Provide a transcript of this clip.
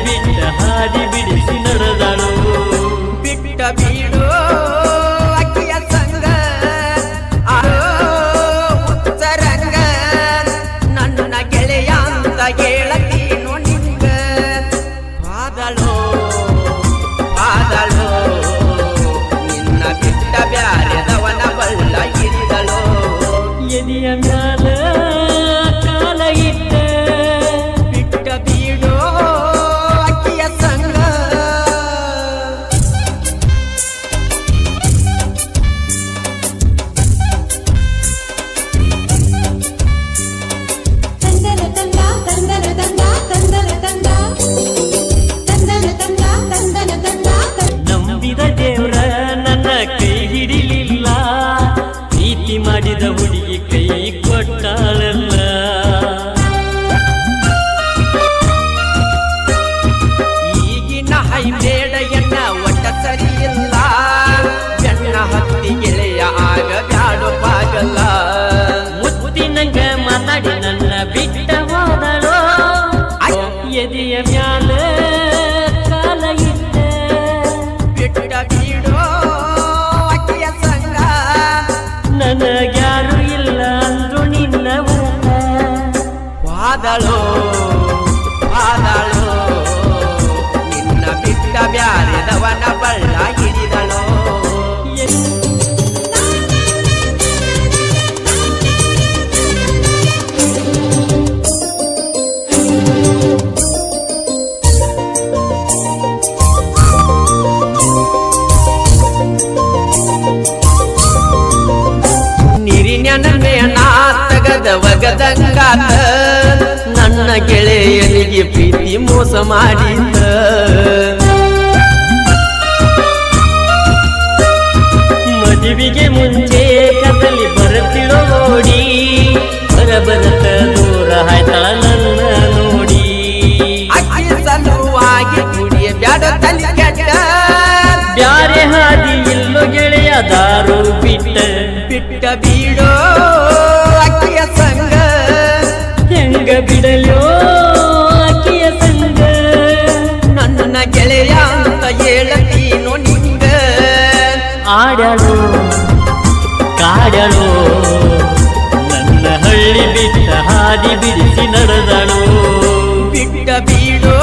ಬಿಟ್ಟ ಹಾದಿ ಬಿಡಿಸಿ ನಡೆದಳು ಬಿಟ್ಟ ಬೀಡೋ ಅಕ್ಕಿಯ ಸಂಗ ಉತ್ತರಂಗ ನನ್ನ ಗೆಳೆಯ ಅಂತ ಹೇಳತೀನೋ ನಿಂಗ ಆದಳೋ ನಿನ್ನ ಬಿಟ್ಟ ಬ್ಯಾರೆದವನ ಬಳ್ಳ ಹಿಡಿದಳೋ ಎದೆಯ ಮ್ಯಾಲ ಕಾಲ ಇಟ್ಟ ಬಿಟ್ಟ ಬೀಡೋ ಅಕ್ಕಿಯ ಸಂಗ ನಂಬಿದ ದೇವ್ರ ನನ್ನ ಕೈ ಹಿಡಿಲಿಲ್ಲ ಪ್ರೀತಿ ಮಾಡಿದ ಹುಡುಗಿ ಕೈ ಕೊಟ್ಟಾಳಲ್ಲ ಈಗಿನ ಹೈಬೇಡ ಎನ್ನ ಒಟ್ಟ ಸರಿಯಿಲ್ಲ ಜನ್ನ ಹತ್ತಿ ಗೆಳೆಯ ಆಗ ಬ್ಯಾಡೋ ಬಾಗಲ್ಲ ಮುತ್ತಿನಂಗ ಮಾತಾಡಿ ನನ್ನ ಬಿಟ್ಟ ಹೋದಳೋ ಎದೆಯ ಮ್ಯಾಲ ಕಾಲ ಇಟ್ಟ ಬಿಟ್ಟ ಬೀಡೋ ಅಕ್ಕಿಯ ಸಂಗ ನನಗ್ಯಾರು ಇಲ್ಲ ಅಂದ್ರು ನಿನ್ನ ಊಟ ವಾದಳೋ ನಿನ್ನ ಬಿಟ್ಟ ಬ್ಯಾರೆದವನ ಬಳ್ಳ ಹಿಡಿದಳೋ ನೀರಿನ ತಗದ ಒಗದಂಗಾತ ನನ್ನ ಗೆಳೆಯನಿಗೆ ಪ್ರೀತಿ ಮೋಸ ಮಾಡಿದ ಮದುವೆಗೆ ಮುಂಚೆ ಕದಲಿ ಬರುತ್ತಿರೋ ನೋಡಿ ಬರಬರತ ದೂರ ಆಯ್ತಾಳ ನನ್ನ ನೋಡಿ ಅಕ್ಕಿ ಸಲುವಾಗಿ ಕುಡಿಯ ಬ್ಯಾಡ ತಲೆ ಕೆಟ್ಟ ಬ್ಯಾರೆ ಹಾದಿ ಇಲ್ಲೋ ಗೆಳೆಯ ದಾರು ಬಿಟ್ಟ ಬೀಡೋ ಅಕ್ಕಿಯ ಸಂಗ ಹೆಂಗ ಬಿಡಲೋ ಅಕ್ಕಿಯ ಸಂಗ ನನ್ನ ಗೆಳೆಯ ಅಂತ ಹೇಳತೀನೋ ನಿಂಗ ಆಡಳು ಕಾಡಳು ನನ್ನ ಹಳ್ಳಿ ಬಿಟ್ಟ ಹಾದಿ ಬಿಡಿಸಿ ನಡೆದಳು ಬಿಟ್ಟ ಬೀಡೋ